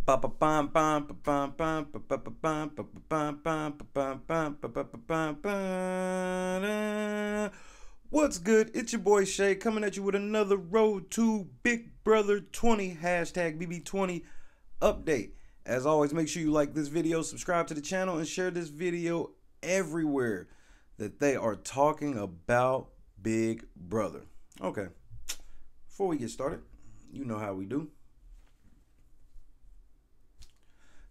What's good? It's your boy Shay coming at you with another Road to Big Brother 20 hashtag BB20 update. As always, make sure you like this video, subscribe to the channel, and share this video everywhere that they are talking about Big Brother. Okay, before we get started, you know how we do.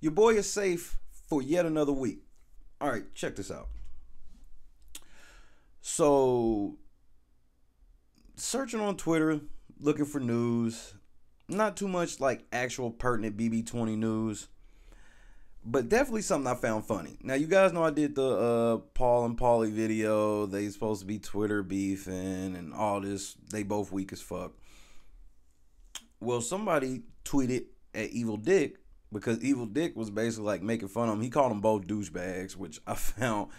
Your boy is safe for yet another week. All right, check this out. So, searching on Twitter, looking for news, not too much like actual pertinent BB20 news, but definitely something I found funny. Now, you guys know I did the Paul and Paulie video. They supposed to be Twitter beefing and all this. They both weak as fuck. Well, somebody tweeted at Evil Dick because Evil Dick was basically like making fun of him. He called them both douchebags, which I found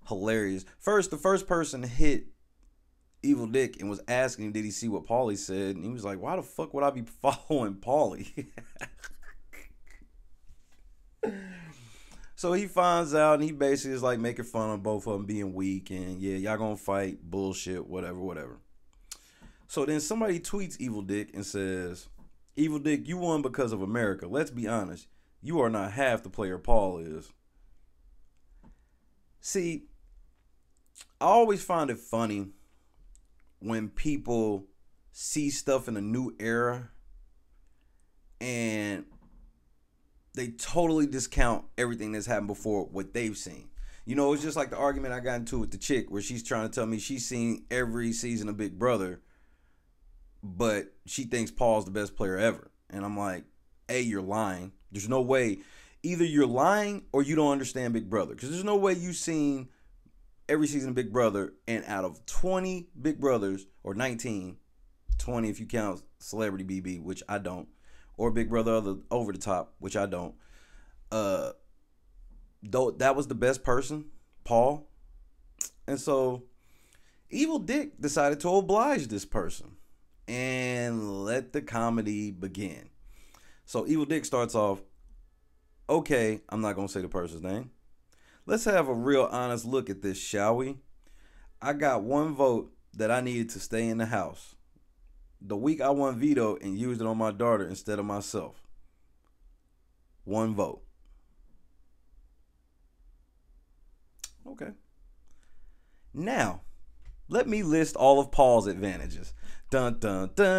hilarious. First, the first person hit Evil Dick and was asking him, did he see what Paulie said? And he was like, why the fuck would I be following Paulie? So he finds out and he basically is like making fun of both of them being weak and yeah, y'all gonna fight, bullshit, whatever. So then somebody tweets Evil Dick and says, Evil Dick, you won because of America. Let's be honest. You are not half the player Paul is. See, I always find it funny when people see stuff in a new era and they totally discount everything that's happened before what they've seen. You know, it's just like the argument I got into with the chick where she's trying to tell me she's seen every season of Big Brother, but she thinks Paul's the best player ever. And I'm like, A, you're lying. There's no way. Either you're lying or you don't understand Big Brother. Because there's no way you've seen every season of Big Brother, and out of 20 Big Brothers, or 19, 20 if you count Celebrity BB, which I don't, or Big Brother Over the Top, which I don't, though that was the best person, Paul. And so Evil Dick decided to oblige this person and let the comedy begin. So Evil Dick starts off, okay, I'm not going to say the person's name. Let's have a real honest look at this, shall we? I got one vote that I needed to stay in the house. The week I won veto and used it on my daughter instead of myself. One vote. Okay. Now, let me list all of Paul's advantages. Dun, dun, dun.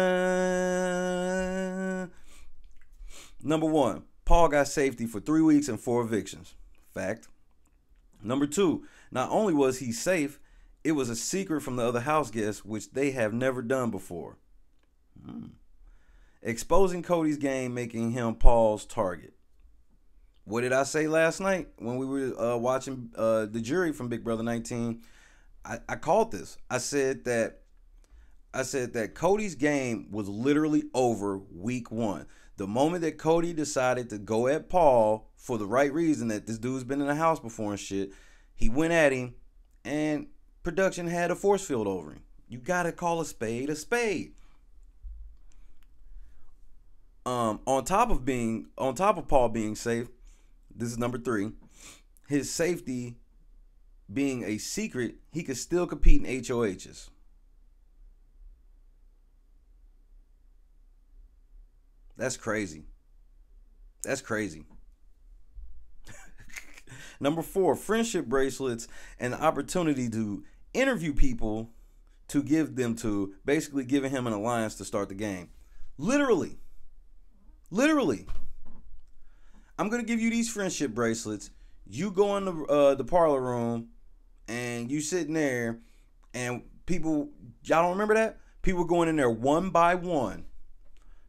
Number one, Paul got safety for 3 weeks and 4 evictions. Fact. Number two, not only was he safe, it was a secret from the other house guests, which they have never done before. Exposing Cody's game, making him Paul's target. What did I say last night when we were watching the jury from Big Brother 19? I called this. I said that Cody's game was literally over week 1. The moment that Cody decided to go at Paul for the right reason, that this dude's been in the house before and shit, he went at him and production had a force field over him. You gotta call a spade a spade. On top of Paul being safe, this is number 3, his safety being a secret, he could still compete in HOHs. That's crazy. That's crazy. Number 4, friendship bracelets and the opportunity to interview people to give them to, basically giving him an alliance to start the game. Literally. I'm going to give you these friendship bracelets. You go in the parlor room and you sitting there and people, y'all don't remember that? People going in there one by one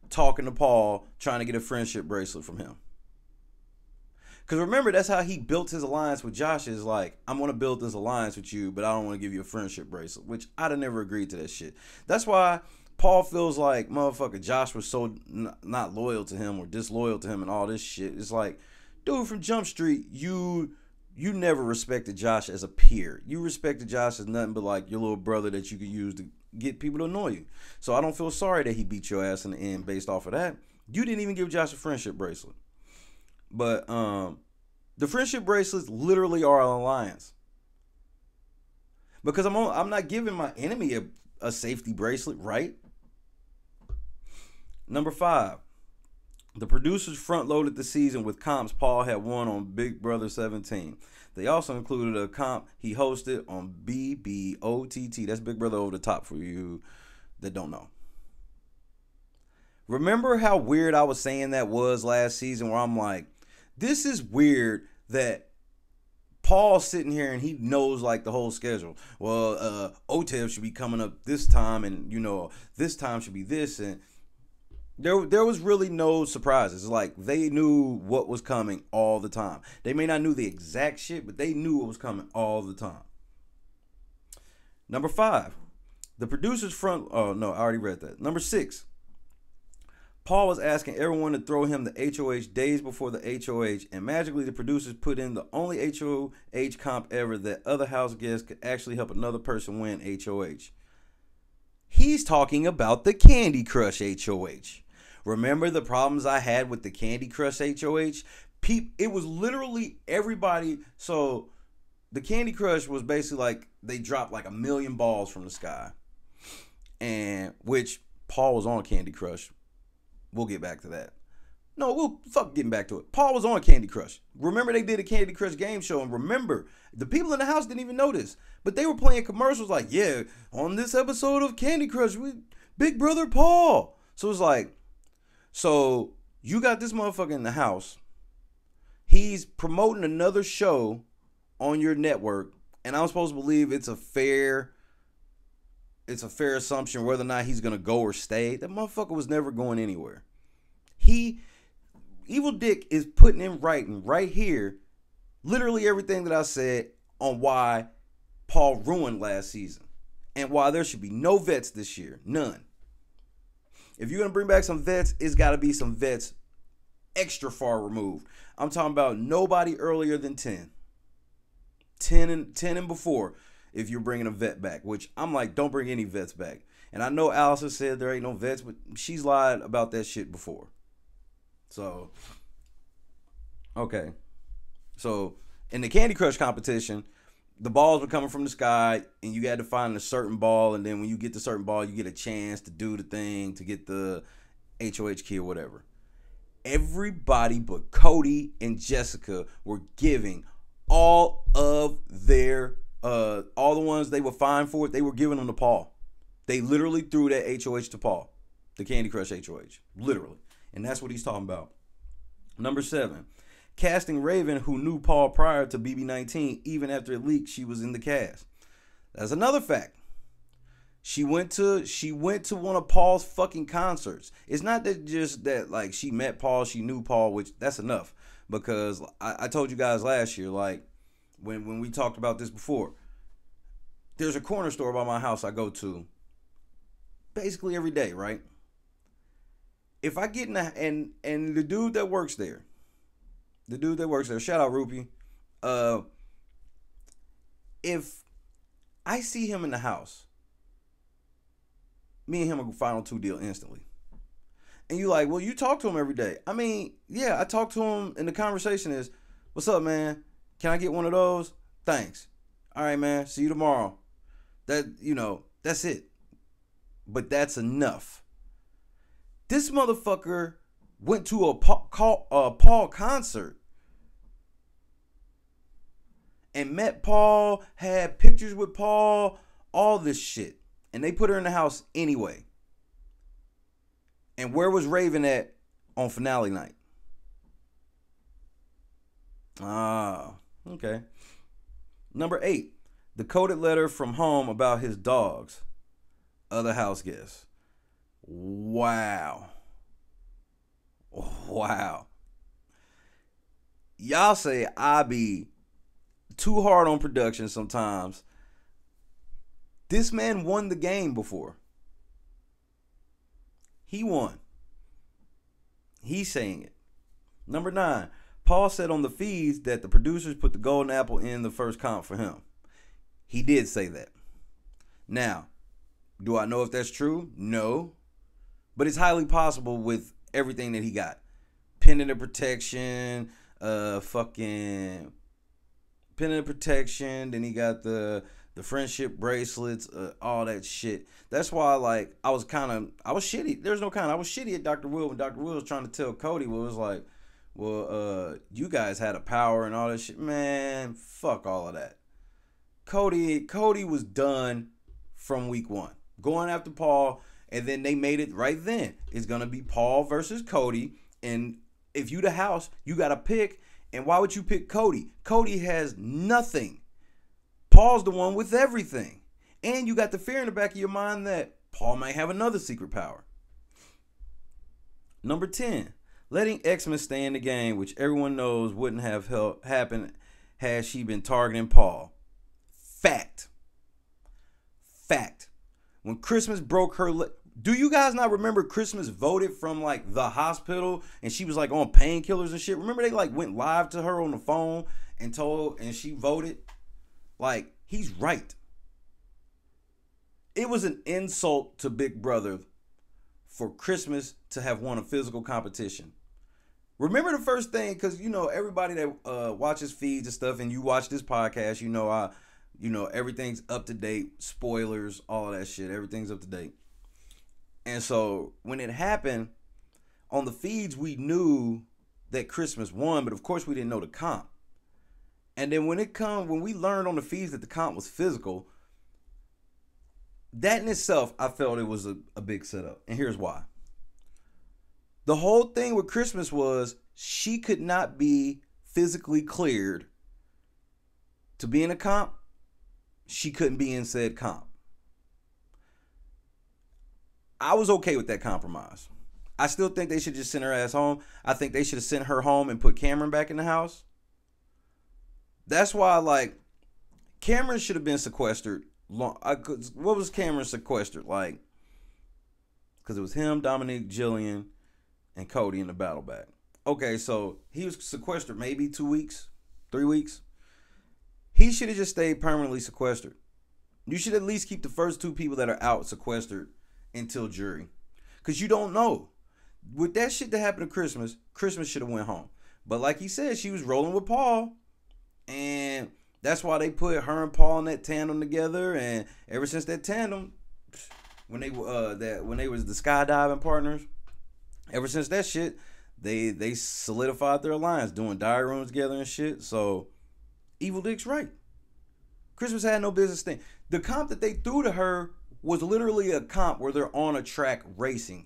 talking to Paul, trying to get a friendship bracelet from him. Because remember, that's how he built his alliance with Josh, is like, I'm going to build this alliance with you, but I don't want to give you a friendship bracelet, which I'd have never agreed to that shit. That's why Paul feels like, motherfucker, Josh was so not loyal to him or disloyal to him and all this shit. It's like, dude, from Jump Street, you never respected Josh as a peer. You respected Josh as nothing but like your little brother that you could use to get people to annoy you. So I don't feel sorry that he beat your ass in the end based off of that. You didn't even give Josh a friendship bracelet. But the friendship bracelets literally are an alliance. Because I'm not giving my enemy a safety bracelet, right? Number 5. The producers front-loaded the season with comps Paul had won on Big Brother 17. They also included a comp he hosted on BBOTT. That's Big Brother Over the Top for you that don't know. Remember how weird I was saying that was last season, where I'm like, this is weird that Paul's sitting here and he knows like the whole schedule. Well, OTEV should be coming up this time, and this time should be this, and there was really no surprises. Like, they knew what was coming all the time. They may not knew the exact shit, but they knew what was coming all the time. Number 5, the producers front. Oh no, I already read that. Number 6. Paul was asking everyone to throw him the HOH days before the HOH, and magically the producers put in the only HOH comp ever that other house guests could actually help another person win HOH. He's talking about the Candy Crush HOH. Remember the problems I had with the Candy Crush HOH? It was literally everybody. So the Candy Crush was basically like they dropped like 1 million balls from the sky, and which Paul was on Candy Crush. We'll get back to that. No, we'll fuck getting back to it. Paul was on Candy Crush. Remember they did a Candy Crush game show, and remember, the people in the house didn't even know this, but they were playing commercials like, yeah, on this episode of Candy Crush with Big Brother Paul. So it's like, so you got this motherfucker in the house. He's promoting another show on your network, and I'm supposed to believe it's a fair assumption whether or not he's going to go or stay. That motherfucker was never going anywhere. Evil Dick is putting in writing right here literally everything that I said on why Paul ruined last season and why there should be no vets this year. None. If you're going to bring back some vets, it's got to be some vets extra far removed. I'm talking about nobody earlier than 10. 10 and before. If you're bringing a vet back, which I'm like, don't bring any vets back. And I know Allison said there ain't no vets, but she's lied about that shit before. So, okay. So, in the Candy Crush competition, the balls were coming from the sky, and you had to find a certain ball, and then when you get the certain ball, you get a chance to do the thing to get the HOH key or whatever. Everybody but Cody and Jessica were giving all of their all the ones they were fined for it, they were giving them to Paul. They literally threw that HOH to Paul. The Candy Crush HOH. Literally. And that's what he's talking about. Number 7. Casting Raven, who knew Paul prior to BB19, even after it leaked she was in the cast. That's another fact. She went to one of Paul's fucking concerts. It's not that just that like she met Paul, she knew Paul, which that's enough. Because I told you guys last year, like, when we talked about this before, there's a corner store by my house I go to basically every day, right? If I get in and the dude that works there, shout out Rupee, if I see him in the house, me and him are final 2 deal instantly. And you like, well, you talk to him every day. I mean, yeah, I talk to him, and the conversation is, what's up, man? Can I get one of those? Thanks. All right, man. See you tomorrow. That's it. But that's enough. This motherfucker went to a Paul concert and met Paul, had pictures with Paul, all this shit. And they put her in the house anyway. And where was Raven at on finale night? Ah, okay. Number 8, the coded letter from home about his dogs. Other house guests. Wow. Wow. Y'all say I be too hard on production sometimes. This man won the game before. He won. He's saying it. Number 9. Paul said on the feeds that the producers put the golden apple in the first comp for him. He did say that. Now, do I know if that's true? No. But it's highly possible with everything that he got. pendant of protection, fucking pendant of protection. Then he got the friendship bracelets, all that shit. That's why, like, I was shitty. I was shitty at Dr. Will when Dr. Will was trying to tell Cody, was like, well, you guys had a power and all that shit. Man, fuck all of that. Cody was done from week 1, going after Paul, and then they made it right then. It's gonna be Paul versus Cody, and if you the house, you gotta pick. And why would you pick Cody? Cody has nothing. Paul's the one with everything. And you got the fear in the back of your mind that Paul might have another secret power. Number 10, letting Xmas stay in the game, which everyone knows wouldn't have happened had she been targeting Paul. Fact. When Christmas broke her leg, do you guys not remember Christmas voted from like the hospital and she was like on painkillers and shit? Remember they like went live to her on the phone and she voted? Like, he's right. It was an insult to Big Brother for Christmas to have won a physical competition. Remember the first thing, because you know everybody that watches feeds and stuff, and you watch this podcast, you know everything's up to date, spoilers, all that shit, everything's up to date. And so when it happened on the feeds, we knew that Christmas won, but of course we didn't know the comp. And then when we learned on the feeds that the comp was physical, that in itself, I felt it was a big setup. And here's why. The whole thing with Christmas was she could not be physically cleared to be in a comp. She couldn't be in said comp. I was okay with that compromise. I still think they should just send her ass home. I think they should have sent her home and put Cameron back in the house. That's why, like, Cameron should have been sequestered. What was Cameron sequestered? Like, because it was him, Dominique, Jillian, and Cody in the battle bag. Okay, so he was sequestered maybe 2 weeks, 3 weeks. He should have just stayed permanently sequestered. You should at least keep the first 2 people that are out sequestered until jury. Because you don't know. With that shit that happened to Christmas, Christmas should have went home. But like he said, she was rolling with Paul. And that's why they put her and Paul in that tandem together. And ever since that tandem, when they was the skydiving partners, ever since that shit, they solidified their alliance, doing diary rooms together and shit. So Evil Dick's right. Christmas had no business thing. The comp that they threw to her was literally a comp where they're on a track racing.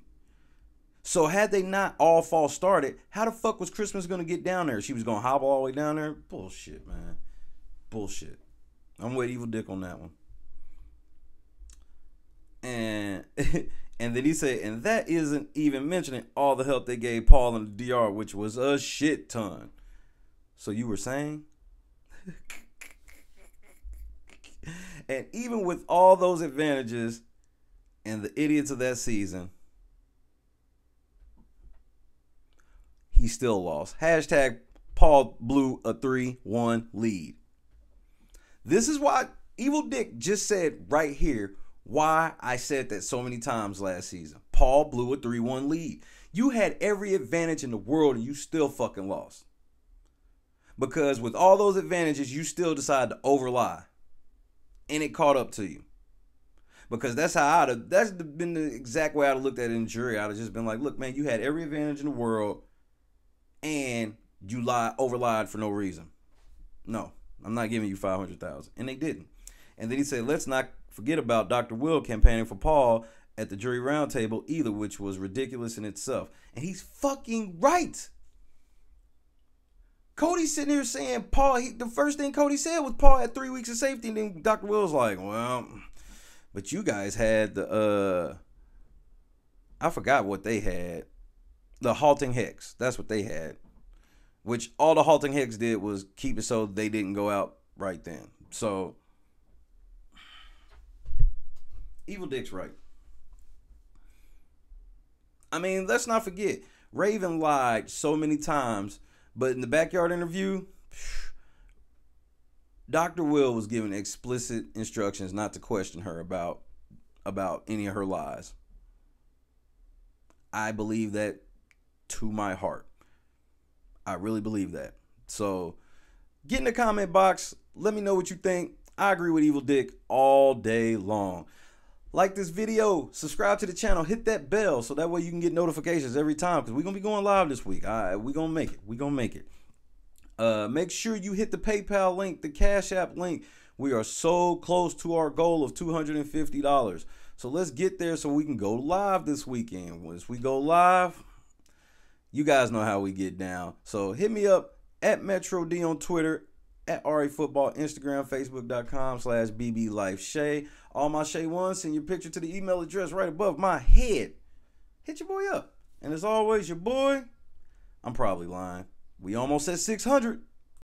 So had they not all false started, how the fuck was Christmas going to get down there? She was going to hobble all the way down there? Bullshit, man. Bullshit. I'm with Evil Dick on that one. And and then he said, and that isn't even mentioning all the help they gave Paul in the DR, which was a shit ton. So you were saying? And even with all those advantages and the idiots of that season, he still lost. Hashtag Paul blew a 3-1 lead. This is why Evil Dick just said right here why I said that so many times last season. Paul blew a 3-1 lead. You had every advantage in the world and you still fucking lost. Because with all those advantages, you still decided to overlie. And it caught up to you. Because that's been the exact way I'd have looked at it in jury. I'd have just been like, look, man, you had every advantage in the world and you overlied for no reason. No, I'm not giving you $500,000. And they didn't. And then he said, let's not forget about Dr. Will campaigning for Paul at the jury roundtable either, which was ridiculous in itself. And he's fucking right. Cody's sitting here saying Paul, the first thing Cody said was Paul had 3 weeks of safety, and then Dr. Will's like, well, but you guys had the, I forgot what they had. The halting hex. That's what they had. Which all the halting hex did was keep it so they didn't go out right then. So, Evil Dick's right. I mean, let's not forget, Raven lied so many times. But in the backyard interview, Dr. Will was given explicit instructions not to question her about any of her lies. I believe that to my heart. I really believe that. So get in the comment box. Let me know what you think. I agree with Evil Dick all day long. Like this video, subscribe to the channel, hit that bell so that way you can get notifications every time, because we're going to be going live this week. All right, we're going to make it. We're going to make it. Make sure you hit the PayPal link, the Cash App link. We are so close to our goal of $250. So let's get there so we can go live this weekend. Once we go live, you guys know how we get down. So hit me up at Metro D on Twitter, at RA Football, Instagram, Facebook.com/BBLifeShay. All my Shay ones, send your picture to the email address right above my head. Hit your boy up. And as always, your boy, I'm probably lying. We almost at 600.